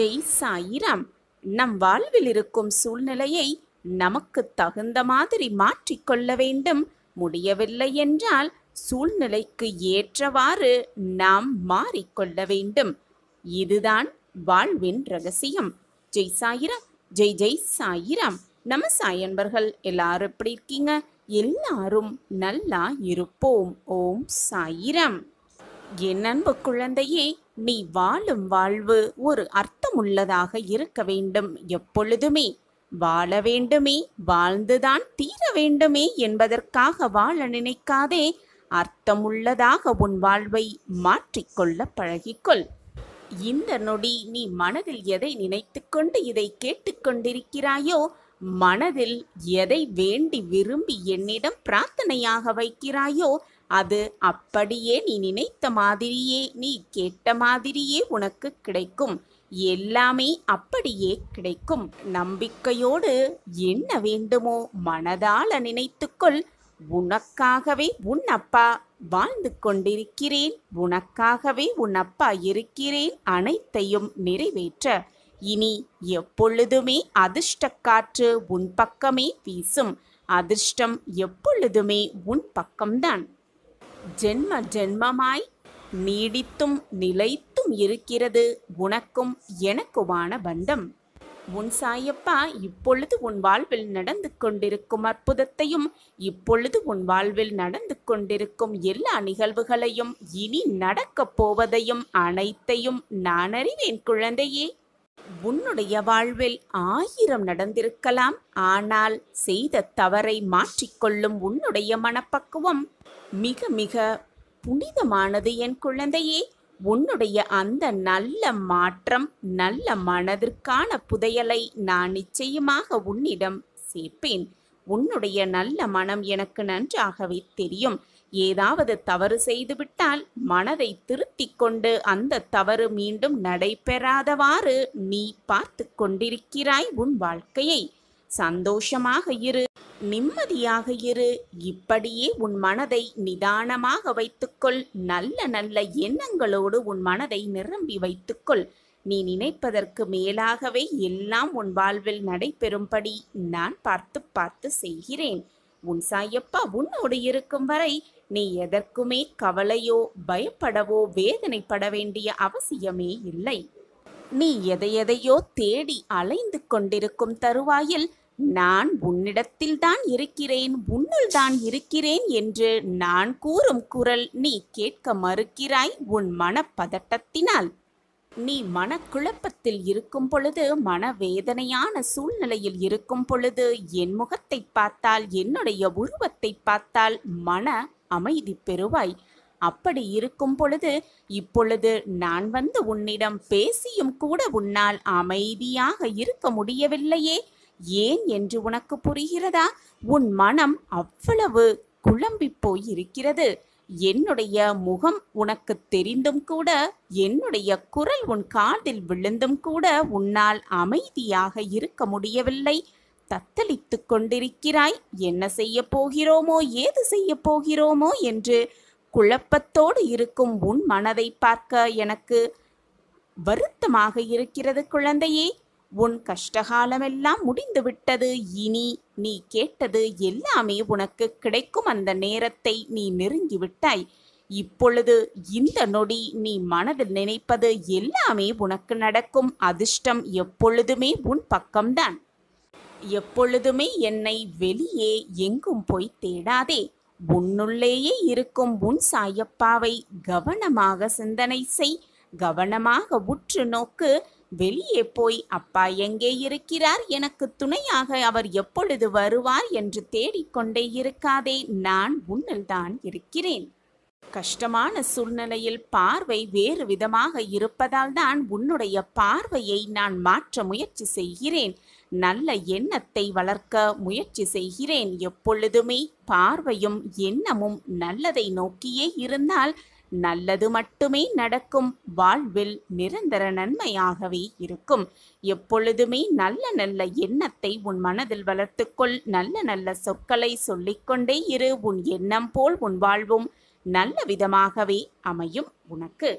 ஜெய் சாயிராம். நம் வாழ்வில் இருக்கும் சூழ்நிலையை நமக்கு தகுந்த மாதிரி மாற்றிக்கொள்ள வேண்டும். முடியவில்லை என்றால் சூழ்நிலைக்கு ஏற்றவாறு நாம் மாறிக்கொள்ள வேண்டும். இதுதான் வாழ்வின் ரகசியம். ஜெய் சாயிராம். ஜெய் ஜெய் சாயிராம். நம்ம சாயன்பர்கள் எல்லாரும் எப்படி இருக்கீங்க? எல்லாரும் நல்லா இருப்போம். ஓம் சாயிராம். என் அன்பு குழந்தையே, நீ வாழும் வாழ்வு ஒரு அர்த்தமுள்ளதாக இருக்க வேண்டும். எப்பொழுதுமே வாழ வேண்டுமே, வாழ்ந்துதான் தீர வேண்டுமே என்பதற்காக வாழ நினைக்காதே. அர்த்தமுள்ளதாக உன் வாழ்வை மாற்றிக்கொள்ள பழகிக்கொள். இந்த நொடி நீ மனதில் எதை நினைத்துக்கொண்டு இதை கேட்டுக்கொண்டிருக்கிறாயோ, மனதில் எதை வேண்டி விரும்பி என்னிடம் பிரார்த்தனையாக வைக்கிறாயோ, அது அப்படியே நீ நினைத்த மாதிரியே, நீ கேட்ட மாதிரியே உனக்கு கிடைக்கும். எல்லாமே அப்படியே கிடைக்கும். நம்பிக்கையோடு என்ன வேண்டுமோ மனதால நினைத்துக்கொள். உனக்காகவே உன் அப்பா வாழ்ந்து கொண்டிருக்கிறேன். உனக்காகவே உன் அப்பா இருக்கிறேன். அனைத்தையும் நிறைவேற்ற இனி எப்பொழுதுமே அதிர்ஷ்ட காற்று உன் பக்கமே வீசும். அதிர்ஷ்டம் எப்பொழுதுமே உன் பக்கம்தான். ஜென்ம ஜென்மமாய் நீடித்தும் நிலைத்தும் இருக்கிறது உனக்கும் எனக்குமான பந்தம். உன் சாயப்பா இப்பொழுது உன் வாழ்வில் நடந்து கொண்டிருக்கும் அற்புதத்தையும், இப்பொழுது உன் வாழ்வில் நடந்து கொண்டிருக்கும் எல்லா நிகழ்வுகளையும், இனி நடக்கப் போவதையும் அனைத்தையும் நான் அறிவேன் குழந்தையே. உன்னுடைய வாழ்வில் 1000 நடந்திருக்கலாம். ஆனால் செய்த தவறை மாற்றிக்கொள்ளும் உன்னுடைய மனப்பக்குவம் மிக மிக புனிதமானது என் குழந்தையே. உன்னுடைய அந்த நல்ல மாற்றம், நல்ல மனதிற்கான புதையலை நான் நிச்சயமாக உன்னிடம் சேர்ப்பேன். உன்னுடைய நல்ல மனம் எனக்கு நன்றாகவே தெரியும். ஏதாவது தவறு செய்துவிட்டால் மனதை திருத்தி கொண்டு அந்த தவறு மீண்டும் நடைபெறாதவாறு நீ பார்த்து கொண்டிருக்கிறாய் உன் வாழ்க்கையை. சந்தோஷமாக இரு, நிம்மதியாக இரு. இப்படியே உன் மனதை நிதானமாக வைத்துக்கொள். நல்ல நல்ல எண்ணங்களோடு உன் மனதை நிரம்பி வைத்துக்கொள். நீ நினைப்பதற்கு மேலாகவே எல்லாம் உன் வாழ்வில் நடைபெறும்படி நான் பார்த்து பார்த்து செய்கிறேன். உன் சாயப்பா உன்னோடு இருக்கும் வரை நீ எதற்குமே கவலையோ பயப்படவோ வேதனைப்பட வேண்டிய அவசியமே இல்லை. நீ எதையெதையோ தேடி அலைந்து கொண்டிருக்கும் தருவாயில் நான் உன்னிடத்தில் தான் இருக்கிறேன், உன்னுள் தான் இருக்கிறேன் என்று நான் கூறும் குரல் நீ கேட்க மறுக்கிறாய் உன் மனப்பதட்டத்தினால். நீ மனக்குழப்பத்தில் இருக்கும் பொழுது, மனவேதனையான சூழ்நிலையில் இருக்கும் பொழுது, என் முகத்தை பார்த்தால், என்னுடைய உருவத்தை பார்த்தால் மன அமைதி பெறுவாய். அப்படி இருக்கும் பொழுது இப்பொழுது நான் வந்து உன்னிடம் பேசியும் கூட உன்னால் அமைதியாக இருக்க முடியவில்லையே. ஏன் என்று உனக்கு புரிகிறதா? உன் மனம் அவ்வளவு குழம்பி போய் இருக்கிறது. என்னுடைய முகம் உனக்கு தெரிந்தும் கூட, என்னுடைய குரல் உன் காதில் விழுந்தும் கூட உன்னால் அமைதியாக இருக்க முடியவில்லை. தத்தளித்து கொண்டிருக்கிறாய். என்ன செய்ய போகிறோமோ, ஏது செய்ய போகிறோமோ என்று குழப்பத்தோடு இருக்கும் உன் மனதை பார்க்க எனக்கு வருத்தமாக இருக்கிறது குழந்தையே. உன் கஷ்டகாலமெல்லாம் முடிந்துவிட்டது. இனி நீ கேட்டது எல்லாமே உனக்கு கிடைக்கும் அந்த நேரத்தை நீ நெருங்கிவிட்டாய். இப்பொழுது இந்த நொடி நீ மனதில் நினைப்பது எல்லாமே உனக்கு நடக்கும். அதிர்ஷ்டம் எப்பொழுதுமே உன் பக்கம்தான். எப்பொழுதுமே என்னை வெளியே எங்கும் போய் தேடாதே. உன்னுள்ளேயே இருக்கும் உன் சாயப்பாவை கவனமாக சிந்தனை செய். கவனமாக உற்று நோக்கு. வெளியே போய் அப்பா எங்கே இருக்கிறார், எனக்கு துணையாக அவர் எப்பொழுது வருவார் என்று தேடிக்கொண்டே இருக்காதே. நான் உன்னில் தான் இருக்கிறேன். கஷ்டமான சூழ்நிலையில் பார்வை வேறு விதமாக இருப்பதால் தான் உன்னுடைய பார்வையை நான் மாற்ற முயற்சி செய்கிறேன். நல்ல எண்ணத்தை வளர்க்க முயற்சி செய்கிறேன். எப்பொழுதுமே பார்வையும் எண்ணமும் நல்லதை நோக்கியே இருந்தால் நல்லது மட்டுமே நடக்கும். வாழ்வில் நிரந்தர நன்மையாகவே இருக்கும். எப்பொழுதுமே நல்ல நல்ல எண்ணத்தை உன் மனதில் வளர்த்துக்கொள். நல்ல நல்ல சொற்களை சொல்லிக்கொண்டே இரு. உன் எண்ணம் போல் உன் வாழ்வும் நல்ல விதமாகவே அமையும் உனக்கு.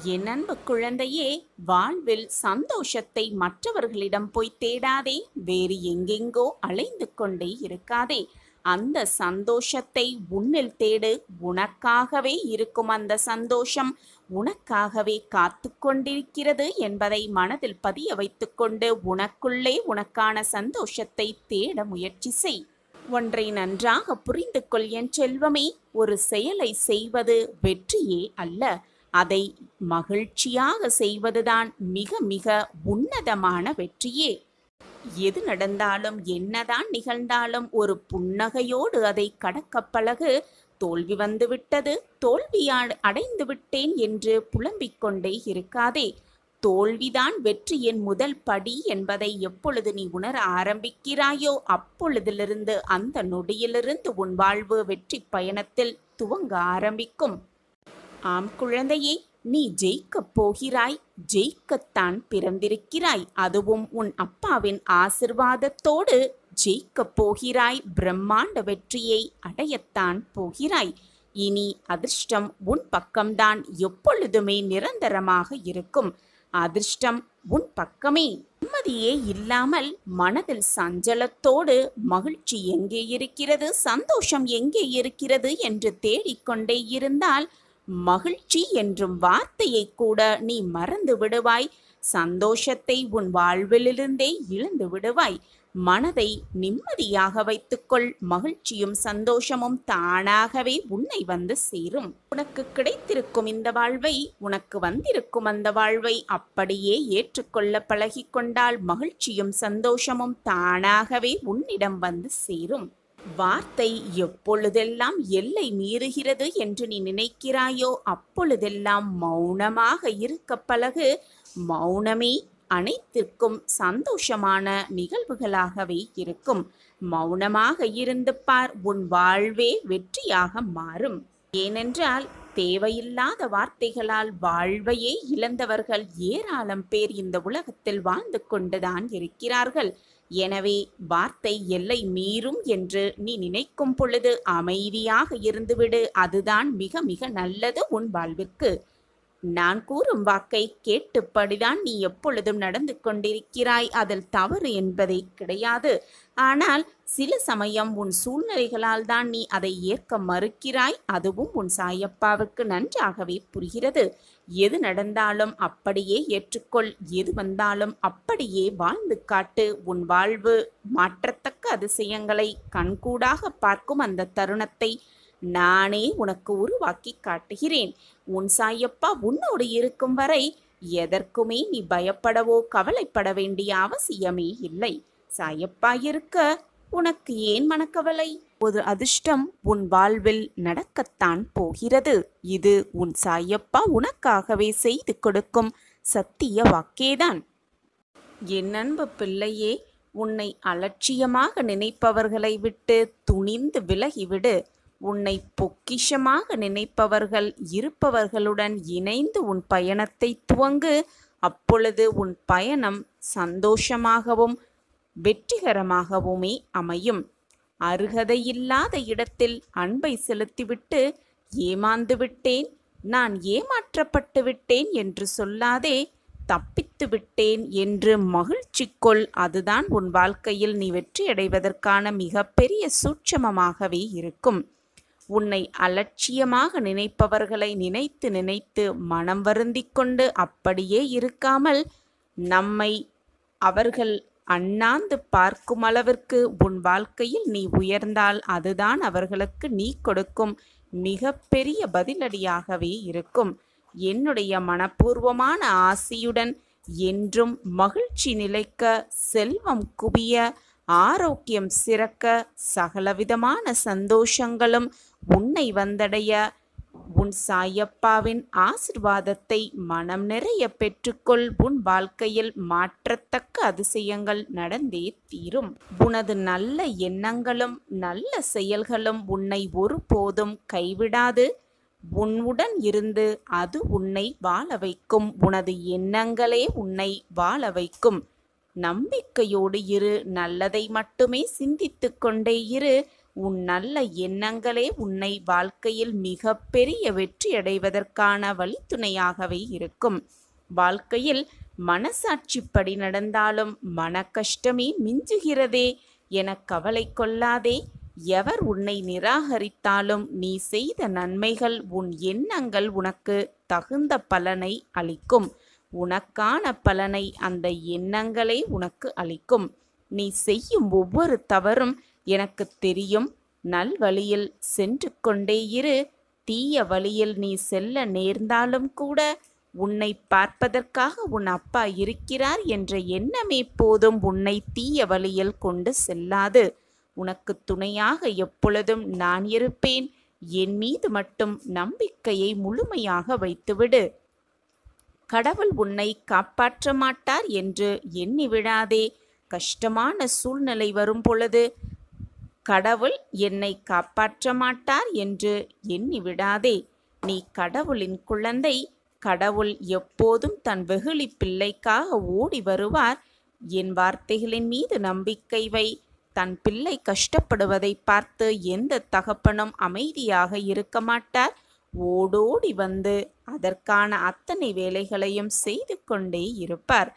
என் அன்பு குழந்தையே, வாழ்வில் சந்தோஷத்தை மற்றவர்களிடம் போய் தேடாதே, வேறு எங்கெங்கோ அலைந்து கொண்டே இருக்காதே. அந்த சந்தோஷத்தை உன்னில் தேடு. உனக்காகவே இருக்கும் அந்த சந்தோஷம் உனக்காகவே காத்து கொண்டிருக்கிறது என்பதை மனதில் பதிய வைத்துக்கொண்டு உனக்குள்ளே உனக்கான சந்தோஷத்தை தேட முயற்சி செய். ஒன்றை நன்றாக புரிந்து கொள் என் செல்வமே, ஒரு செயலை செய்வது வெற்றியே அல்ல, அதை மகிழ்ச்சியாக செய்வதுதான் மிக மிக உன்னதமான வெற்றியே. எது நடந்தாலும் என்னதான் நிகழ்ந்தாலும் ஒரு புன்னகையோடு அதை கடக்க பழகு. தோல்வி வந்துவிட்டது, அடைந்து விட்டேன் என்று புலம்பிக் கொண்டே இருக்காதே. தோல்விதான் வெற்றியின் முதல் படி என்பதை எப்பொழுது நீ உணர ஆரம்பிக்கிறாயோ அப்பொழுதிலிருந்து அந்த நொடியிலிருந்து உன் வாழ்வு வெற்றி பயணத்தில் துவங்க ஆரம்பிக்கும். ஆம் குழந்தையே, நீ ஜெயிக்கப் போகிறாய், ஜெயிக்கத்தான் பிறந்திருக்கிறாய். அதுவும் உன் அப்பாவின் ஆசிர்வாதத்தோடு ஜெயிக்கப் போகிறாய். பிரம்மாண்ட வெற்றியை அடையத்தான் போகிறாய். இனி அதிர்ஷ்டம் உன் பக்கம்தான் எப்பொழுதுமே நிரந்தரமாக இருக்கும். அதிர்ஷ்டம் உன் பக்கமே. நிம்மதியே இல்லாமல் மனதில் சஞ்சலத்தோடு மகிழ்ச்சி எங்கே இருக்கிறது, சந்தோஷம் எங்கே இருக்கிறது என்று தேடிக்கொண்டே இருந்தால் மகிழ்ச்சி என்றும் வார்த்தையை கூட நீ மறந்து விடுவாய். சந்தோஷத்தை உன் வாழ்விலிருந்தே இழந்து விடுவாய். மனதை நிம்மதியாக வைத்துக்கொள். மகிழ்ச்சியும் சந்தோஷமும் தானாகவே உன்னை வந்து சேரும். உனக்கு கிடைத்திருக்கும் இந்த வாழ்வை, உனக்கு வந்திருக்கும் அந்த வாழ்வை அப்படியே ஏற்றுக்கொள்ள பழகிக்கொண்டால் மகிழ்ச்சியும் சந்தோஷமும் தானாகவே உன்னிடம் வந்து சேரும். வார்த்தை எப்பொழுதெல்லாம் எல்லை மீறுகிறது என்று நீ நினைக்கிறாயோ அப்பொழுதெல்லாம் மௌனமாக இருக்க பழகு. மௌனமே அனைத்திற்கும் சந்தோஷமான நிகழ்வுகளாகவே இருக்கும். மௌனமாக இருந்து பார், உன் வாழ்வே வெற்றியாக மாறும். ஏனென்றால் தேவையில்லாத வார்த்தைகளால் வாழ்வையே இழந்தவர்கள் ஏராளம் பேர் இந்த உலகத்தில் வாழ்ந்து கொண்டுதான் இருக்கிறார்கள். எனவே வார்த்தை எல்லை மீறும் என்று நீ நினைக்கும் பொழுது அமைதியாக இருந்துவிடு. அதுதான் மிக மிக நல்லது உன் வாழ்விற்கு. நான் கூறும் வாக்கை கேட்டுப்படிதான் நீ எப்பொழுதும் நடந்து கொண்டிருக்கிறாய். அதில் தவறு என்பதே கிடையாது. ஆனால் சில சமயம் உன் சூழ்நிலைகளால் தான் நீ அதை ஏற்க மறுக்கிறாய். அதுவும் உன் சாயப்பாவுக்கு நன்றாகவே புரிகிறது. எது நடந்தாலும் அப்படியே ஏற்றுக்கொள். எது வந்தாலும் அப்படியே வாழ்ந்து காட்டு. உன் வாழ்வு மாற்றத்தக்க அதிசயங்களை கண்கூடாக பார்க்கும் அந்த தருணத்தை நானே உனக்கு உருவாக்கி காட்டுகிறேன். உன் சாயப்பா உன்னோடு இருக்கும் வரை எதற்குமே நீ பயப்படவோ கவலைப்பட வேண்டிய அவசியமே இல்லை. சாயப்பா இருக்க உனக்கு ஏன் மனக்கவலை? ஒரு அதிர்ஷ்டம் உன் வாழ்வில் நடக்கத்தான் போகிறது. இது உன் சாயப்பா உனக்காகவே செய்து கொடுக்கும் சத்திய வாக்கேதான். என் அன்பு பிள்ளையே, உன்னை அலட்சியமாக நினைப்பவர்களை விட்டு துணிந்து விலகிவிடு. உன்னை பொக்கிஷமாக நினைப்பவர்கள் இருப்பவர்களுடன் இணைந்து உன் பயணத்தை துவங்கு. அப்பொழுது உன் பயணம் சந்தோஷமாகவும் வெற்றிகரமாகவுமே அமையும். அருகதையில்லாத இடத்தில் அன்பை செலுத்திவிட்டு ஏமாந்து விட்டேன், நான் ஏமாற்றப்பட்டு விட்டேன் என்று சொல்லாதே. தப்பித்து விட்டேன் என்று மகிழ்ச்சி கொள். அதுதான் உன் வாழ்க்கையில் நீ வெற்றியடைவதற்கான மிகப்பெரிய சூட்சமமாகவே இருக்கும். உன்னை அலட்சியமாக நினைப்பவர்களை நினைத்து நினைத்து மனம் வருந்திக் கொண்டு அப்படியே இருக்காமல் நம்மை அவர்கள் அண்ணாந்து பார்க்கும் அளவிற்கு உன் வாழ்க்கையில் நீ உயர்ந்தால் அதுதான் அவர்களுக்கு நீ கொடுக்கும் மிக பெரிய பதிலடியாகவே இருக்கும். என்னுடைய மனப்பூர்வமான ஆசியுடன் என்றும் மகிழ்ச்சி நிலைக்க, செல்வம் குவிய, ஆரோக்கியம் சிறக்க, சகலவிதமான சந்தோஷங்களும் உன்னை வந்தடைய உன் சாயப்பாவின் ஆசிர்வாதத்தை மனம் நிறைய பெற்றுக்கொள். உன் வாழ்க்கையில் மாற்றத்தக்க அதிசயங்கள் நடந்தே தீரும். உனது நல்ல எண்ணங்களும் நல்ல செயல்களும் உன்னை ஒருபோதும் கைவிடாது. உன்னுடன் இருந்து அது உன்னை வாழ வைக்கும். உனது எண்ணங்களே உன்னை வாழ வைக்கும். நம்பிக்கையோடு இரு. நல்லதை மட்டுமே சிந்தித்து கொண்டே இரு. உன் நல்ல எண்ணங்களே உன்னை வாழ்க்கையில் மிகப்பெரிய வெற்றியடைவதற்கான வழித்துணையாகவே இருக்கும். வாழ்க்கையில் மனசாட்சிப்படி நடந்தாலும் மன கஷ்டமே மிஞ்சுகிறதே என கவலை கொள்ளாதே. எவர் உன்னை நிராகரித்தாலும் நீ செய்த நன்மைகள், உன் எண்ணங்கள் உனக்கு தகுந்த பலனை அளிக்கும். உனக்கான பலனை அந்த எண்ணங்களே உனக்கு அளிக்கும். நீ செய்யும் ஒவ்வொரு தவறும் எனக்கு தெரியும். நல்வழியில் சென்று கொண்டே இரு. தீய வழியில் நீ செல்ல நேர்ந்தாலும் கூட உன்னை பார்ப்பதற்காக உன் அப்பா இருக்கிறார் என்ற எண்ணமே போதும். உன்னை தீய வழியில் கொண்டு செல்லாது. உனக்கு துணையாக எப்பொழுதும் நான் இருப்பேன். என் மீது மட்டும் நம்பிக்கையை முழுமையாக வைத்துவிடு. கடவுள் உன்னை காப்பாற்ற மாட்டார் என்று எண்ணி விடாதே. கஷ்டமான சூழ்நிலை வரும் பொழுது கடவுள் என்னை காப்பாற்ற மாட்டார் என்று எண்ணி விடாதே. நீ கடவுளின் குழந்தை. கடவுள் எப்போதும் தன் வெகுளி பிள்ளைக்காக ஓடி வருவார். என் வார்த்தைகளின் மீது நம்பிக்கை வை. தன் பிள்ளை கஷ்டப்படுவதை பார்த்து எந்த தகப்பனும் அமைதியாக இருக்க மாட்டார். ஓடோடி வந்து அதற்கான அத்தனை வேலைகளையும் செய்து கொண்டே இருப்பார்.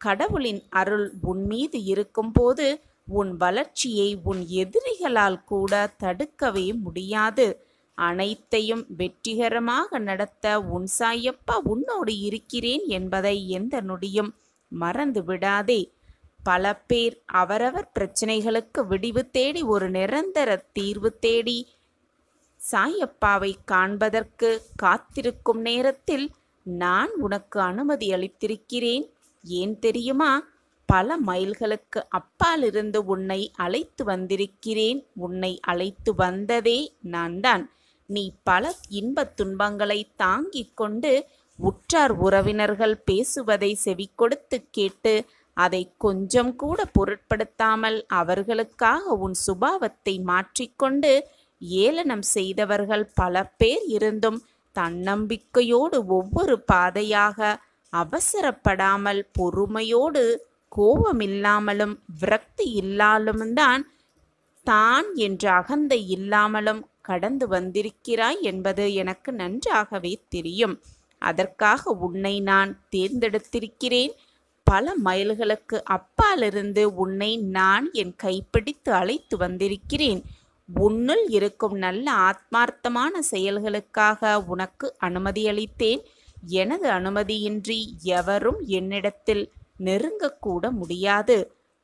கடவுளின் அருள் உன் மீது இருக்கும்போது உன் வளர்ச்சியை உன் எதிரிகளால் கூட தடுக்கவே முடியாது. அனைத்தையும் வெற்றிகரமாக நடத்த உன் சாயப்பா உன்னோடு இருக்கிறேன் என்பதை எந்த நொடியும் மறந்து விடாதே. பல பேர் அவரவர் பிரச்சனைகளுக்கு விடிவு தேடி ஒரு நிரந்தர தீர்வு தேடி சாயப்பாவை காண்பதற்கு காத்திருக்கும் நேரத்தில் நான் உனக்கு அனுமதி அளித்திருக்கிறேன். ஏன் தெரியுமா? பல மைல்களுக்கு அப்பாலிருந்து உன்னை அழைத்து வந்திருக்கிறேன். உன்னை அழைத்து வந்ததே நான் தான். நீ பல இன்பத் துன்பங்களை தாங்கிக் கொண்டு உற்றார் உறவினர்கள் பேசுவதை செவி கொடுத்து கேட்டு அதை கொஞ்சம் கூட பொருட்படுத்தாமல் அவர்களுக்காக உன் சுபாவத்தை மாற்றிக்கொண்டு ஏளனம் செய்தவர்கள் பல பேர் இருந்தும் தன்னம்பிக்கையோடு ஒவ்வொரு பாதையாக அவசரப்படாமல் பொறுமையோடு கோபமில்லாமலும் விரக்தி இல்லாமலும் தான் என்ற அகந்தை இல்லாமலும் கடந்து வந்திருக்கிறாய் என்பது எனக்கு நன்றாகவே தெரியும். அதற்காக உன்னை நான் தேர்ந்தெடுத்திருக்கிறேன். பல மைல்களுக்கு அப்பாலிருந்து உன்னை நான் என் கைப்பிடித்து அழைத்து வந்திருக்கிறேன். உன்னுள் இருக்கும் நல்ல ஆத்மார்த்தமான செயல்களுக்காக உனக்கு அனுமதி அளித்தேன். எனது அனுமதியின்றி எவரும் என்னிடத்தில் நெருங்கக்கூட முடியாது.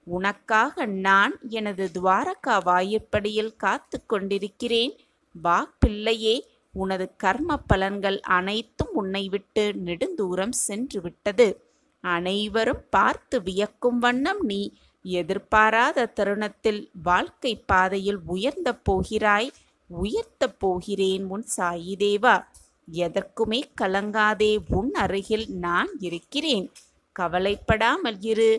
உனக்காக நான் எனது துவாரகா வாயிற்படியில் காத்து கொண்டிருக்கிறேன். வா பிள்ளையே, உனது கர்ம பலன்கள் அனைத்தும் உன்னை விட்டு நெடுந்தூரம் சென்று விட்டது. அனைவரும் பார்த்து வியக்கும் வண்ணம் நீ எதிர்பாராத தருணத்தில் வாழ்க்கை பாதையில் உயர்த்தப் போகிறேன் உன் சாயி தேவா. எதற்குமே கலங்காதே, உன் அருகில் நான் இருக்கிறேன். கவலைப்படாமல் இரு.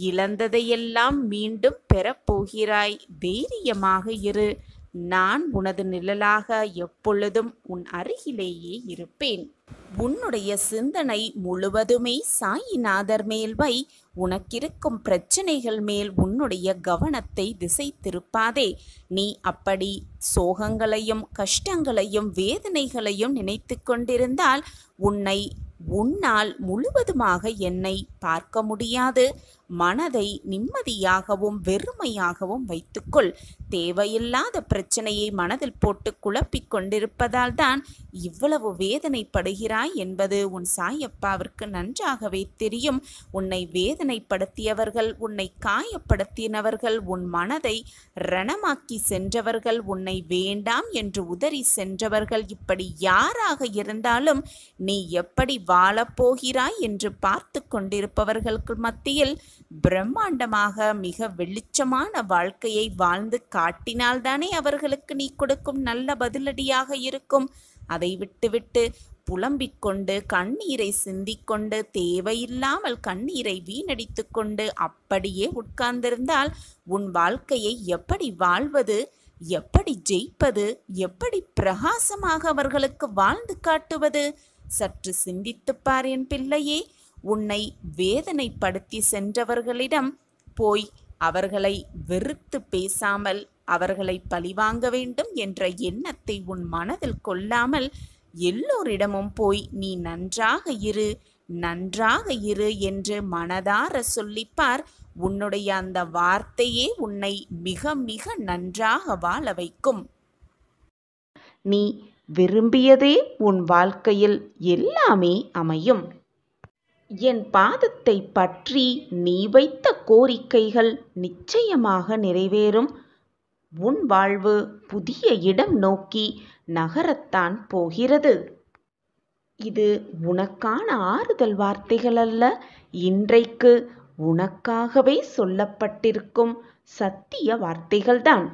இழந்ததையெல்லாம் மீண்டும் பெறப்போகிறாய். தைரியமாக இரு. நான் உனது நிழலாக எப்பொழுதும் உன் அருகிலேயே இருப்பேன். உன்னுடைய சிந்தனை முழுவதுமே சாயிநாதர் மேல் வை. உனக்கிருக்கும் பிரச்சனைகள் மேல் உன்னுடைய கவனத்தை திசை திருப்பாதே. நீ அப்படி சோகங்களையும் கஷ்டங்களையும் வேதனைகளையும் நினைத்து கொண்டிருந்தால் உன்னால் முழுவதுமாக என்னை பார்க்க முடியாது. மனதை நிம்மதியாகவும் வெறுமையாகவும் வைத்துக்கொள். தேவையில்லாத பிரச்சனையை மனதில் போட்டு குழப்பிக் கொண்டிருப்பதால் தான் இவ்வளவு வேதனைப்படுகிறாய் என்பது உன் சாயப்பாவிற்கு நன்றாகவே தெரியும். உன்னை வேதனைப்படுத்தியவர்கள், உன்னை காயப்படுத்தினவர்கள், உன் மனதை ரணமாக்கி சென்றவர்கள், உன்னை வேண்டாம் என்று உதறி சென்றவர்கள், இப்படி யாராக இருந்தாலும் நீ எப்படி வாழப்போகிறாய் என்று பார்த்து கொண்டிருப்பவர்களுக்கு மத்தியில் பிரம்மாண்டமாக மிக வெளிச்சமான வாழ்க்கையை வாழ்ந்து காட்டினால்தானே அவர்களுக்கு நீ கொடுக்கும் நல்ல பதிலடியாக இருக்கும். அதை விட்டுவிட்டு புலம்பிக் கொண்டு கண்ணீரை சிந்திக்கொண்டு தேவையில்லாமல் கண்ணீரை வீணடித்து கொண்டு அப்படியே உட்கார்ந்திருந்தால் உன் வாழ்க்கையை எப்படி வாழ்வது, எப்படி ஜெயிப்பது, எப்படி பிரகாசமாக அவர்களுக்கு வாழ்ந்து காட்டுவது? சற்று சிந்தித்துப்பார் என் பிள்ளையே. உன்னை வேதனைப்படுத்தி சென்றவர்களிடம் போய் அவர்களை வெறுத்து பேசாமல் அவர்களை பழிவாங்க வேண்டும் என்ற எண்ணத்தை உன் மனதில் கொள்ளாமல் எல்லோரிடமும் போய் நீ நன்றாக இரு என்று மனதார சொல்லிப்பார். உன்னுடைய அந்த வார்த்தையே உன்னை மிக மிக நன்றாக வாழ வைக்கும். நீ விரும்பியதே உன் வாழ்க்கையில் எல்லாமே அமையும். என் பாதத்தை பற்றி நீ வைத்த கோரிக்கைகள் நிச்சயமாக நிறைவேறும். உன் வாழ்வு புதிய இடம் நோக்கி நகரத்தான் போகிறது. இது உனக்கான ஆறுதல் வார்த்தைகள் அல்ல, இன்றைக்கு உனக்காகவே சொல்லப்பட்டிருக்கும் சத்திய வார்த்தைகள்தான்.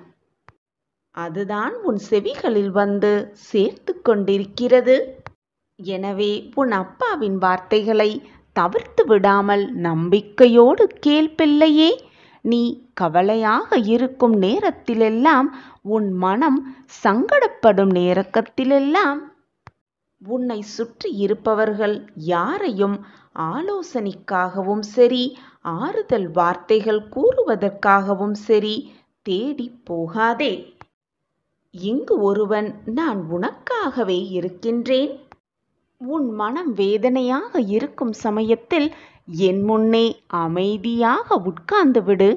அதுதான் உன் செவிகளில் வந்து சேர்த்து கொண்டிருக்கிறது. எனவே உன் அப்பாவின் வார்த்தைகளை தவிர்த்து விடாமல் நம்பிக்கையோடு கேள் பிள்ளையே. நீ கவலையாக இருக்கும் நேரத்திலெல்லாம், உன் மனம் சங்கடப்படும் நேரத்திலெல்லாம் உன்னை சுற்றி இருப்பவர்கள் யாரையும் ஆலோசனைக்காகவும் சரி, ஆறுதல் வார்த்தைகள் கூறுவதற்காகவும் சரி தேடி போகாதே. இங்கு ஒருவன் நான் உனக்காகவே இருக்கின்றேன். உன் மனம் வேதனையாக இருக்கும் சமயத்தில் என் முன்னே அமைதியாக உட்கார்ந்து விடு.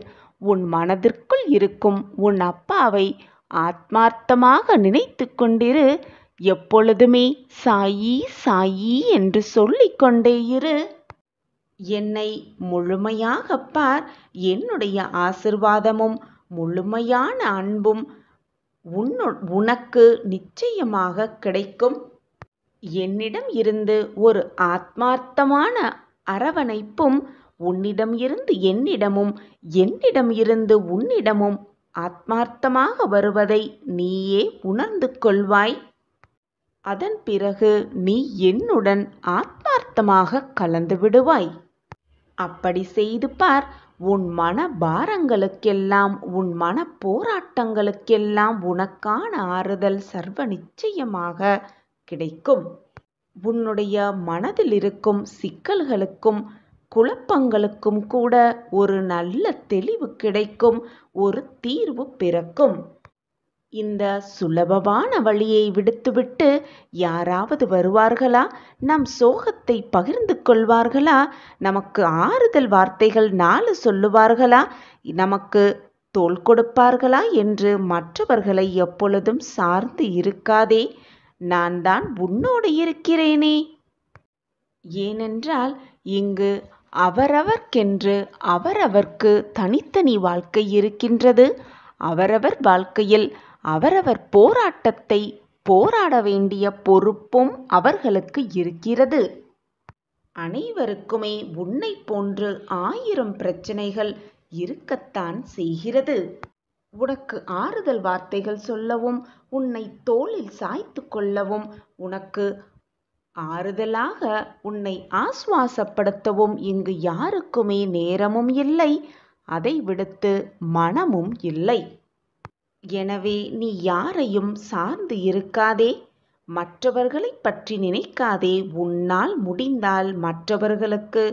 உன் மனதிற்குள் இருக்கும் உன் அப்பாவை ஆத்மார்த்தமாக நினைத்து கொண்டிரு. எப்பொழுதுமே சாயி சாயி என்று சொல்லிக்கொண்டே இரு. என்னை முழுமையாக பார். என்னுடைய ஆசிர்வாதமும் முழுமையான அன்பும் உனக்கு நிச்சயமாக கிடைக்கும். என்னிடம் இருந்து ஒரு ஆத்மார்த்தமான அரவணைப்பும் உன்னிடம் இருந்து என்னிடமும், என்னிடம் இருந்து உன்னிடமும் ஆத்மார்த்தமாக வருவதை நீயே உணர்ந்து கொள்வாய். அதன் பிறகு நீ என்னுடன் ஆத்மார்த்தமாக கலந்து விடுவாய். அப்படி செய்து பார். உன் மன பாரங்களுக்கெல்லாம், உன் மன போராட்டங்களுக்கெல்லாம் உனக்கான ஆறுதல் சர்வ நிச்சயமாக கிடைக்கும். உன்னுடைய மனதில் இருக்கும் சிக்கல்களுக்கும் குழப்பங்களுக்கும் கூட ஒரு நல்ல தெளிவு கிடைக்கும், ஒரு தீர்வு பிறக்கும். இந்த சுலபமான வழியை விடுத்துவிட்டு யாராவது வருவார்களா? நம் சோகத்தை பகிர்ந்து கொள்வார்களா? நமக்கு ஆறுதல் வார்த்தைகள் 4 சொல்லுவார்களா? நமக்கு தோள் கொடுப்பார்களா என்று மற்றவர்களை எப்பொழுதும் சார்ந்து இருக்காதே. நான் தான் உன்னோடு இருக்கிறேனே. ஏனென்றால் இங்கு அவரவர்க்கென்று அவரவர்க்கு தனித்தனி வாழ்க்கை இருக்கின்றது. அவரவர் வாழ்க்கையில் அவரவர் போராட்டத்தை போராட வேண்டிய பொறுப்பும் அவர்களுக்கு இருக்கிறது. அனைவருக்குமே உன்னை போன்று 1000 பிரச்சனைகள் இருக்கத்தான் செய்கிறது. உனக்கு ஆறுதல் வார்த்தைகள் சொல்லவும், உன்னை தோளில் சாய்த்து கொள்ளவும், உனக்கு ஆறுதலாக உன்னை ஆசுவாசப்படுத்தவும் இங்கு யாருக்குமே நேரமும் இல்லை, அதை விடுத்து மனமும் இல்லை. எனவே நீ யாரையும் சார்ந்து இருக்காதே. மற்றவர்களை பற்றி நினைக்காதே. உன்னால் முடிந்தால் மற்றவர்களுக்கு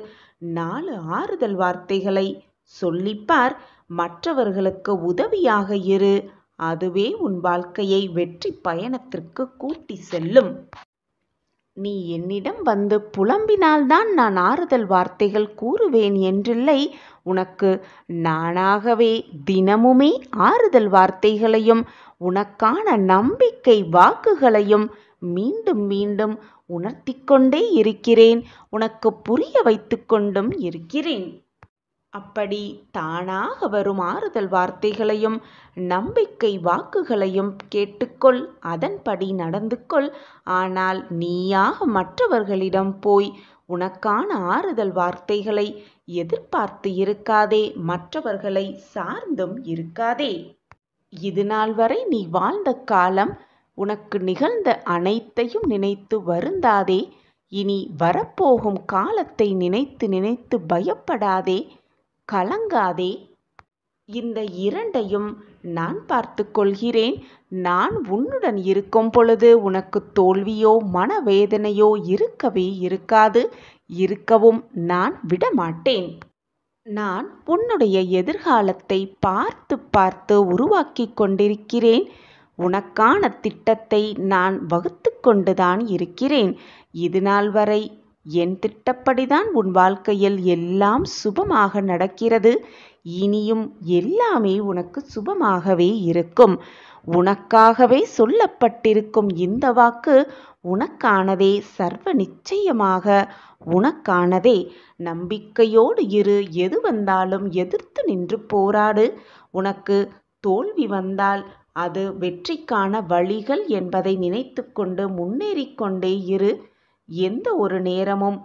4 ஆறுதல் வார்த்தைகளை சொல்லிப்பார். மற்றவர்களுக்கு உதவியாக இரு. அதுவே உன் வாழ்க்கையை வெற்றி பயணத்திற்கு கூட்டி செல்லும். நீ என்னிடம் வந்து புலம்பினால்தான் நான் ஆறுதல் வார்த்தைகள் கூறுவேன் என்றில்லை. உனக்கு நானாகவே தினமுமே ஆறுதல் வார்த்தைகளையும் உனக்கான நம்பிக்கை வாக்குகளையும் மீண்டும் மீண்டும் உணர்த்தி கொண்டே இருக்கிறேன். உனக்கு புரிய வைத்து கொண்டும் இருக்கிறேன். அப்படி தானாக வரும் ஆறுதல் வார்த்தைகளையும் நம்பிக்கை வாக்குகளையும் கேட்டுக்கொள், அதன்படி நடந்து கொள். ஆனால் நீயாக மற்றவர்களிடம் போய் உனக்கான ஆறுதல் வார்த்தைகளை எதிர்பார்த்து இருக்காதே. மற்றவர்களை சார்ந்தும் இருக்காதே. இது நாள் வரை நீ வாழ்ந்த காலம், உனக்கு நிகழ்ந்த அனைத்தையும் நினைத்து வருந்தாதே. இனி வரப்போகும் காலத்தை நினைத்து நினைத்து பயப்படாதே, கலங்காதே. இந்த 2ஐயும் நான் பார்த்து கொள்கிறேன். நான் உன்னுடன் இருக்கும் பொழுது உனக்கு தோல்வியோ மனவேதனையோ இருக்கவே இருக்காது. இருக்கவும் நான் விடமாட்டேன். நான் உன்னுடைய எதிர்காலத்தை பார்த்து பார்த்து உருவாக்கிக் கொண்டிருக்கிறேன். உனக்கான திட்டத்தை நான் வகுத்து கொண்டுதான் இருக்கிறேன். இதுநாள் வரை என் திட்டப்படிதான் உன் வாழ்க்கையில் எல்லாம் சுபமாக நடக்கிறது. இனியும் எல்லாமே உனக்கு சுபமாகவே இருக்கும். உனக்காகவே சொல்லப்பட்டிருக்கும் இந்த வாக்கு உனக்கானதே, சர்வ நிச்சயமாக உனக்கானதே. நம்பிக்கையோடு இரு. எது வந்தாலும் எதிர்த்து நின்று போராடு. உனக்கு தோல்வி வந்தால் அது வெற்றிக்கான வழிகள் என்பதை நினைத்து கொண்டு முன்னேறிக்கொண்டே இரு. எந்த ஒரு நேரமும்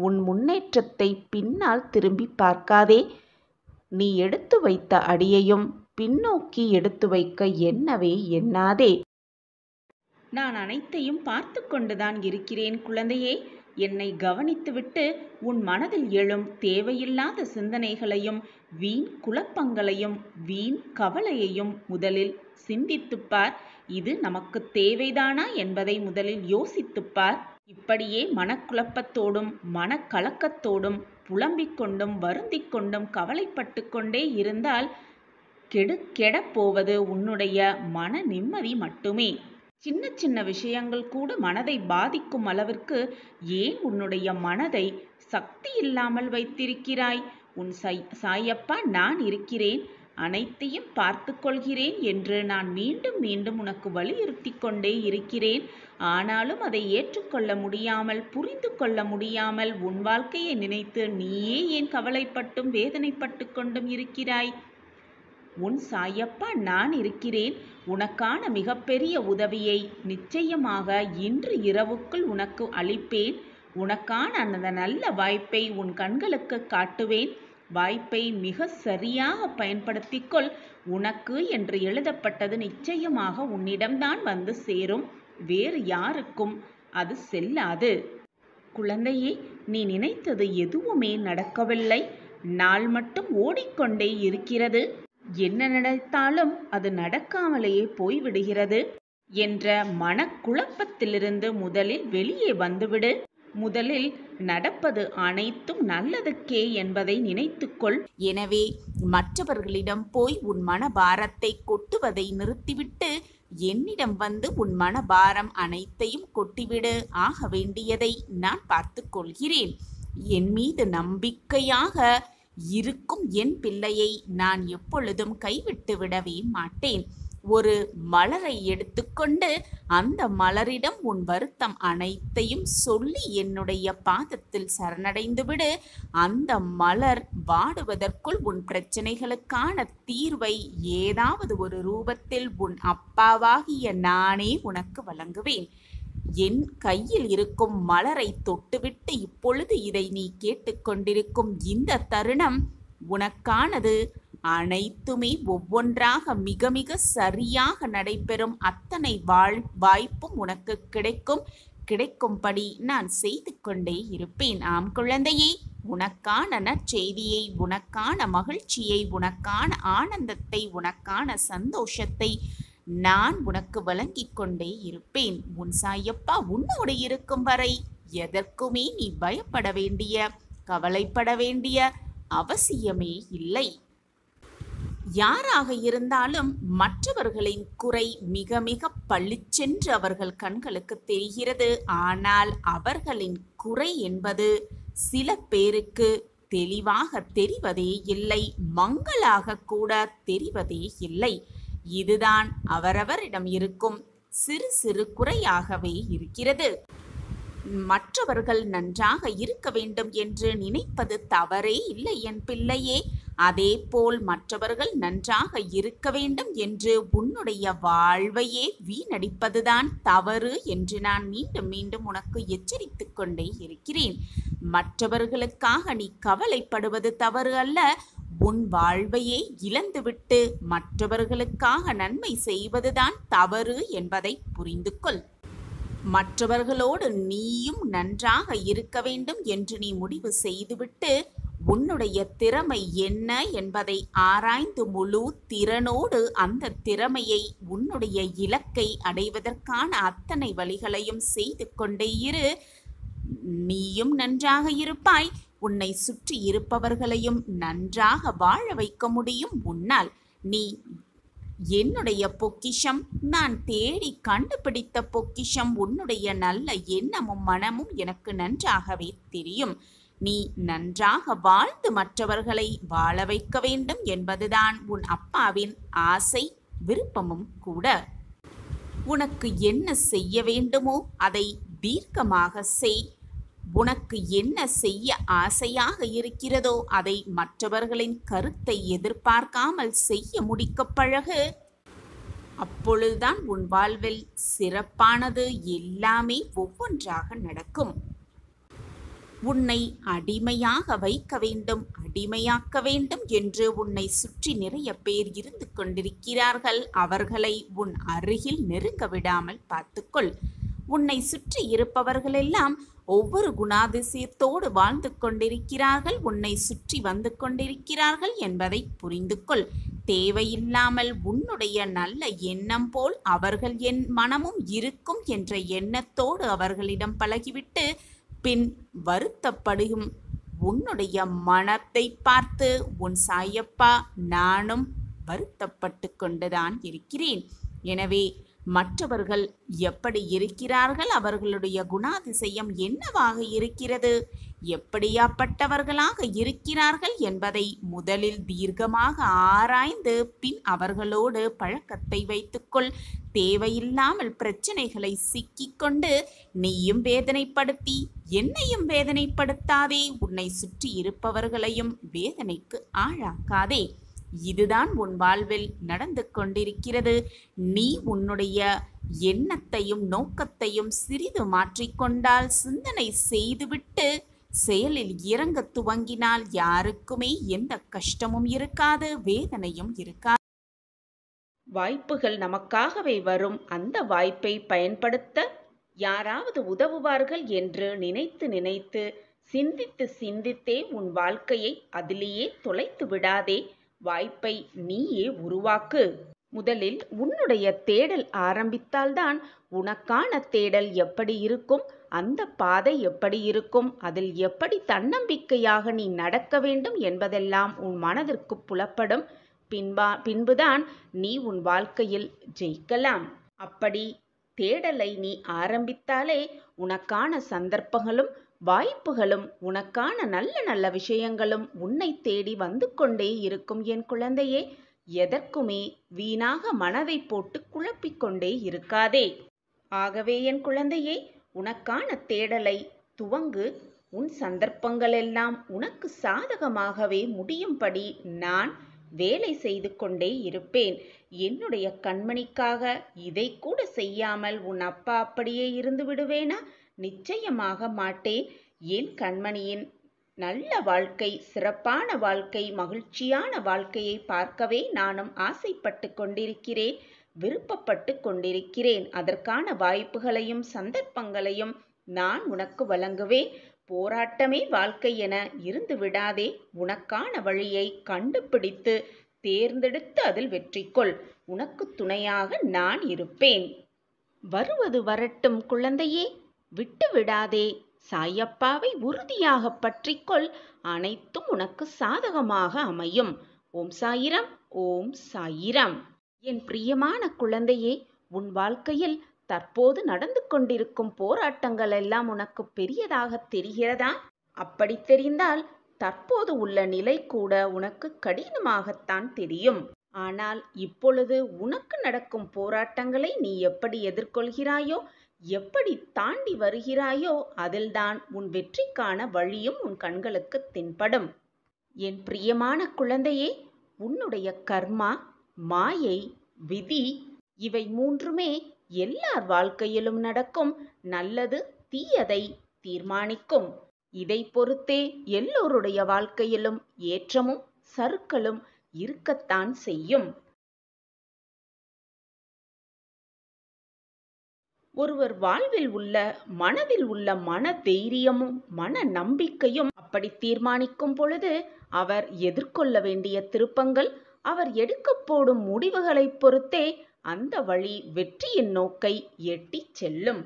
உன் முன்னேற்றத்தை பின்னால் திரும்பி பார்க்காதே. நீ எடுத்து வைத்த அடியையும் பின்னோக்கி எடுத்து வைக்க எண்ணவே எண்ணாதே. நான் அனைத்தையும் பார்த்து கொண்டுதான் இருக்கிறேன் குழந்தையே. என்னை கவனித்துவிட்டு உன் மனதில் எழும் தேவையில்லாத சிந்தனைகளையும் வீண் குழப்பங்களையும் வீண் கவலையையும் முதலில் சிந்தித்துப்பார். இது நமக்கு தேவைதானா என்பதை முதலில் யோசித்துப்பார். இப்படியே மனக்குழப்பத்தோடும் மனக்கலக்கத்தோடும் புலம்பிக் கொண்டும் வருந்திக் கொண்டும் கவலைப்பட்டு கொண்டே இருந்தால் கெடப்போவது உன்னுடைய மன நிம்மதி மட்டுமே. சின்ன சின்ன விஷயங்கள் கூட மனதை பாதிக்கும் அளவிற்கு ஏன் உன்னுடைய மனதை சக்தி இல்லாமல் வைத்திருக்கிறாய்? உன் சாயப்பா நான் இருக்கிறேன், அனைத்தையும் பார்த்து கொள்கிறேன் என்று நான் மீண்டும் மீண்டும் உனக்கு வலியுறுத்தி கொண்டே இருக்கிறேன். ஆனாலும் அதை ஏற்றுக்கொள்ள முடியாமல், புரிந்து கொள்ள முடியாமல் உன் வாழ்க்கையை நினைத்து நீயே ஏன் கவலைப்பட்டும் வேதனைப்பட்டு கொண்டும் இருக்கிறாய்? உன் சாயப்பா நான் இருக்கிறேன். உனக்கான மிகப்பெரிய உதவியை நிச்சயமாக இன்று இரவுக்குள் உனக்கு அளிப்பேன். உனக்கான அந்த நல்ல வாய்ப்பை உன் கண்களுக்கு காட்டுவேன். வாய்ப்பை மிக சரியாக பயன்படுத்திக்கொள். உனக்கு என்று எழுதப்பட்டது நிச்சயமாக உன்னிடம்தான் வந்து சேரும். வேறு யாருக்கும் அது செல்லாது. குழந்தையே, நீ நினைத்தது எதுவுமே நடக்கவில்லை. நாள் மட்டும் ஓடிக்கொண்டே இருக்கிறது. என்ன நினைத்தாலும் அது நடக்காமலேயே போய்விடுகிறது என்ற மனக்குழப்பத்திலிருந்து முதலில் வெளியே வந்துவிடு. முதலில் நடப்பது அனைத்தும் நல்லதுக்கே என்பதை நினைத்துக்கொள். எனவே மற்றவர்களிடம் போய் உன் மனபாரத்தை கொட்டுவதை நிறுத்திவிட்டு என்னிடம் வந்து உன் மனபாரம் அனைத்தையும் கொட்டிவிடு. ஆக வேண்டியதை நான் பார்த்து கொள்கிறேன். என் மீது நம்பிக்கையாக இருக்கும் என் பிள்ளையை நான் எப்பொழுதும் கைவிட்டு விடவே மாட்டேன். ஒரு மலரை எடுத்துக்கொண்டு அந்த மலரிடம் உன் வருத்தம் அனைத்தையும் சொல்லி என்னுடைய பாதத்தில் சரணடைந்து விடு. அந்த மலர் வாடுவதற்குள் உன் பிரச்சனைகளுக்கான தீர்வை ஏதாவது ஒரு ரூபத்தில் உன் அப்பாவாகிய நானே உனக்கு வழங்குவேன். என் கையில் இருக்கும் மலரை தொட்டுவிட்டு இப்பொழுது இதை நீ கேட்டுக்கொண்டிருக்கும் இந்த தருணம் உனக்கானது. அனைத்துமே ஒவ்வொன்றாக மிக மிக சரியாக நடைபெறும். அத்தனை வாய்ப்பும் உனக்கு கிடைக்கும்படி நான் செய்து கொண்டே இருப்பேன். ஆம் குழந்தையே, உனக்கான நற்செய்தியை, உனக்கான மகிழ்ச்சியை, உனக்கான ஆனந்தத்தை, உனக்கான சந்தோஷத்தை நான் உனக்கு வழங்கிக் கொண்டே இருப்பேன். உன் சாயப்பா உன்னோடு இருக்கும் வரை எதற்குமே நீ பயப்பட வேண்டிய, கவலைப்பட வேண்டிய அவசியமே இல்லை. யாராக இருந்தாலும் மற்றவர்களின் குறை மிக மிக பளிச்சென்று அவர்கள் கண்களுக்கு தெரிகிறது. ஆனால் அவர்களின் குறை என்பது சில பேருக்கு தெளிவாக தெரிவதே இல்லை, மங்களாக கூட தெரிவதே இல்லை. இதுதான் அவரவரிடம் இருக்கும் சிறு சிறு குறையாகவே இருக்கிறது. மற்றவர்கள் நன்றாக இருக்க வேண்டும் என்று நினைப்பது தவறே இல்லை என் பிள்ளையே. அதேபோல் மற்றவர்கள் நன்றாக இருக்க வேண்டும் என்று உன்னுடைய வாழ்வையே வீணடிப்பதுதான் தவறு என்று நான் மீண்டும் மீண்டும் உனக்கு எச்சரித்து கொண்டே இருக்கிறேன். மற்றவர்களுக்காக நீ கவலைப்படுவது தவறு அல்ல. உன் வாழ்வையே இழந்துவிட்டு மற்றவர்களுக்காக நன்மை செய்வதுதான் தவறு என்பதை புரிந்து கொள். மற்றவர்களோடு நீயும் நன்றாக இருக்க வேண்டும் என்று நீ முடிவு செய்துவிட்டு உன்னுடைய திறமை என்ன என்பதை ஆராய்ந்து முழு திறனோடு அந்த திறமையை, உன்னுடைய இலக்கை அடைவதற்கான அத்தனை வழிகளையும் செய்து கொண்டே இரு. நீயும் நன்றாக இருப்பாய், உன்னை சுற்றி இருப்பவர்களையும் நன்றாக வாழ வைக்க முடியும் உன்னால். நீ என்னுடைய பொக்கிஷம், நான் தேடி கண்டுபிடித்த பொக்கிஷம். உன்னுடைய நல்ல எண்ணமும் மனமும் எனக்கு நன்றாகவே தெரியும். நீ நன்றாக வாழ்ந்து மற்றவர்களை வாழ வைக்க வேண்டும் என்பதுதான் உன் அப்பாவின் ஆசை, விருப்பமும் கூட. உனக்கு என்ன செய்ய வேண்டுமோ அதை தீர்க்கமாக செய். உனக்கு என்ன செய்ய ஆசையாக இருக்கிறதோ அதை மற்றவர்களின் கருத்தை எதிர்பார்க்காமல் செய்ய முடிக்க பழகு. அப்பொழுதுதான் உன் வாழ்வில் சிறப்பானது எல்லாமே ஒவ்வொன்றாக நடக்கும். உன்னை அடிமையாக வைக்க வேண்டும், அடிமையாக்க வேண்டும் என்று உன்னை சுற்றி நிறைய பேர் இருந்து கொண்டிருக்கிறார்கள். அவர்களை உன் அருகில் நெருங்க விடாமல் பார்த்துக்கொள். உன்னை சுற்றி இருப்பவர்களெல்லாம் ஒவ்வொரு குணாதிசயத்தோடு வாழ்ந்து கொண்டிருக்கிறார்கள், உன்னை சுற்றி வந்து கொண்டிருக்கிறார்கள் என்பதை புரிந்து கொள். தேவையில்லாமல் உன்னுடைய நல்ல எண்ணம் போல் அவர்கள் என் மனமும் இருக்கும் என்ற எண்ணத்தோடு அவர்களிடம் பழகிவிட்டு பின் வருத்தப்படும் உன்னுடைய மனத்தை பார்த்து உன் சாயப்பா நானும் வருத்தப்பட்டு கொண்டுதான் இருக்கிறேன். எனவே மற்றவர்கள் எப்படி இருக்கிறார்கள், அவர்களுடைய குணாதிசயம் என்னவாக இருக்கிறது, எப்படியாப்பட்டவர்களாக இருக்கிறார்கள் என்பதை முதலில் தீர்க்கமாக ஆராய்ந்து பின் அவர்களோடு பழக்கத்தை வைத்துக்கொள். தேவையில்லாமல் பிரச்சனைகளை சிக்கிக்கொண்டு நீயும் வேதனைப்படுத்தி என்னையும் வேதனைப்படுத்தாதே. உன்னை சுற்றி இருப்பவர்களையும் வேதனைக்கு ஆளாக்காதே. இதுதான் உன் வாழ்வில் நடந்து கொண்டிருக்கிறது. நீ உன்னுடைய எண்ணத்தையும் நோக்கத்தையும் சிறிது மாற்றிக்கொண்டால், சிந்தனை செய்துவிட்டு செயலில் இறங்க துவங்கினால் யாருக்குமே எந்த கஷ்டமும் இருக்காது, வேதனையும் இருக்காது. வாய்ப்புகள் நமக்காகவே வரும். அந்த வாய்ப்பை பயன்படுத்த யாராவது உதவுவார்கள் என்று நினைத்து நினைத்து சிந்தித்து சிந்தித்தே உன் வாழ்க்கையை அதிலேயே தொலைத்து விடாதே. வாய்ப்பை நீயே உருவாக்கு. முதலில் உன்னுடைய தேடல் ஆரம்பித்தால்தான் உனக்கான தேடல் எப்படி இருக்கும், அந்த பாதை எப்படி இருக்கும், அதில் எப்படி தன்னம்பிக்கையாக நீ நடக்க வேண்டும் என்பதெல்லாம் உன் மனதிற்கு புலப்படும். பின்புதான் நீ உன் வாழ்க்கையில் ஜெயிக்கலாம். அப்படி தேடலை நீ ஆரம்பித்தாலே உனக்கான சந்தர்ப்பங்களும் வாய்ப்புகளும் உனக்கான நல்ல நல்ல விஷயங்களும் உன்னை தேடி வந்து கொண்டே இருக்கும். என் குழந்தையே, எதற்குமே வீணாக மனதை போட்டு குழப்பிக்கொண்டே இருக்காதே. ஆகவே என் குழந்தையே, உனக்கான தேடலை துவங்கு. உன் சந்தர்ப்பங்களெல்லாம் உனக்கு சாதகமாகவே முடியும்படி நான் வேலை செய்து கொண்டே இருப்பேன். என்னுடைய கண்மணிக்காக இதை கூட செய்யாமல் உன் அப்பா அப்படியே இருந்து விடுவேனா? நிச்சயமாக மாட்டேன். என் கண்மணியின் நல்ல வாழ்க்கை, சிறப்பான வாழ்க்கை, மகிழ்ச்சியான வாழ்க்கையை பார்க்கவே நானும் ஆசைப்பட்டு கொண்டிருக்கிறேன், விருப்பப்பட்டு கொண்டிருக்கிறேன். அதற்கான வாய்ப்புகளையும் சந்தர்ப்பங்களையும் நான் உனக்கு வழங்குவேன். போராட்டமே வாழ்க்கை என இருந்து விடாதே. உனக்கான வழியை கண்டுபிடித்து தேர்ந்தெடுத்து அதில் வெற்றி கொள். உனக்கு துணையாக நான் இருப்பேன். வருவது வரட்டும் குழந்தையே, விட்டு விடாதே. சாயப்பாவை உறுதியாக பற்றிக்கொள். அனைத்தும் உனக்கு சாதகமாக அமையும். ஓம் சாயிரம், ஓம் சாயிரம். என் பிரியமான குழந்தையே, உன் வாழ்க்கையில் தற்போது நடந்து கொண்டிருக்கும் போராட்டங்கள் எல்லாம் உனக்கு பெரியதாக தெரிகிறதா? அப்படி தெரிந்தால் தற்போது உள்ள நிலை கூட உனக்கு கடினமாகத்தான் தெரியும். ஆனால் இப்பொழுது உனக்கு நடக்கும் போராட்டங்களை நீ எப்படி எதிர்கொள்கிறாயோ, எப்படி தாண்டி வருகிறாயோ, அதில்தான் உன் வெற்றிக்கான வழியும் உன் கண்களுக்கு தென்படும். என் பிரியமான குழந்தையே, உன்னுடைய கர்மா, மாயை, விதி இவை மூன்றுமே எல்லார் வாழ்க்கையிலும் நடக்கும். நல்லது தீயதை தீர்மானிக்கும். இதை பொறுத்தே எல்லோருடைய வாழ்க்கையிலும் ஏற்றமும் சறுக்கலும் இருக்கத்தான் செய்யும். ஒருவர் வாழ்வில் உள்ள மனதில் உள்ள மன தைரியமும் மன நம்பிக்கையும் அப்படி தீர்மானிக்கும் பொழுது அவர் எதிர்கொள்ள வேண்டிய திருப்பங்கள், அவர் எடுக்க போடும் முடிவுகளை பொறுத்தே அந்த வழி வெற்றியின் நோக்கை எட்டி செல்லும்.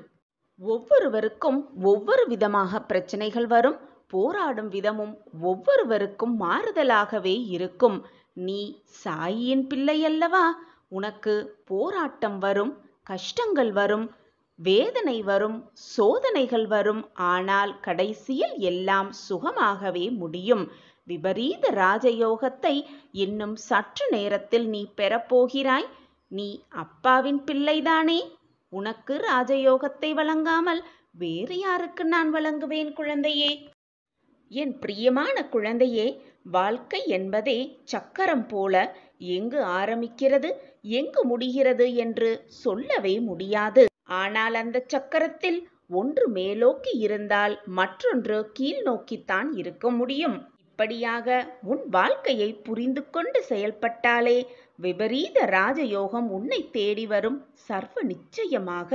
ஒவ்வொருவருக்கும் ஒவ்வொரு விதமாக பிரச்சனைகள் வரும். போராடும் விதமும் ஒவ்வொருவருக்கும் மாறுதலாகவே இருக்கும். நீ சாயியின் பிள்ளை அல்லவா? உனக்கு போராட்டம் வரும், கஷ்டங்கள் வரும், வேதனை வரும், சோதனைகள் வரும். ஆனால் கடைசியில் எல்லாம் சுகமாகவே முடியும். விபரீத ராஜயோகத்தை இன்னும் சற்று நேரத்தில் நீ பெறப்போகிறாய். நீ அப்பாவின் பிள்ளைதானே? உனக்கு ராஜயோகத்தை வழங்காமல் வேறு யாருக்கு நான் வழங்குவேன் குழந்தையே? என் பிரியமான குழந்தையே, வாழ்க்கை என்பதே சக்கரம் போல எங்கு ஆரம்பிக்கிறது எங்கு முடிகிறது என்று சொல்லவே முடியாது. ஆனால் அந்த சக்கரத்தில் ஒன்று மேலோக்கி இருந்தால் மற்றொன்று கீழ் நோக்கித்தான் இருக்க முடியும். இப்படியாக உன் வாழ்க்கையை புரிந்து கொண்டு செயல்பட்டாலே விபரீத ராஜயோகம் உன்னை தேடி வரும் சர்வ நிச்சயமாக.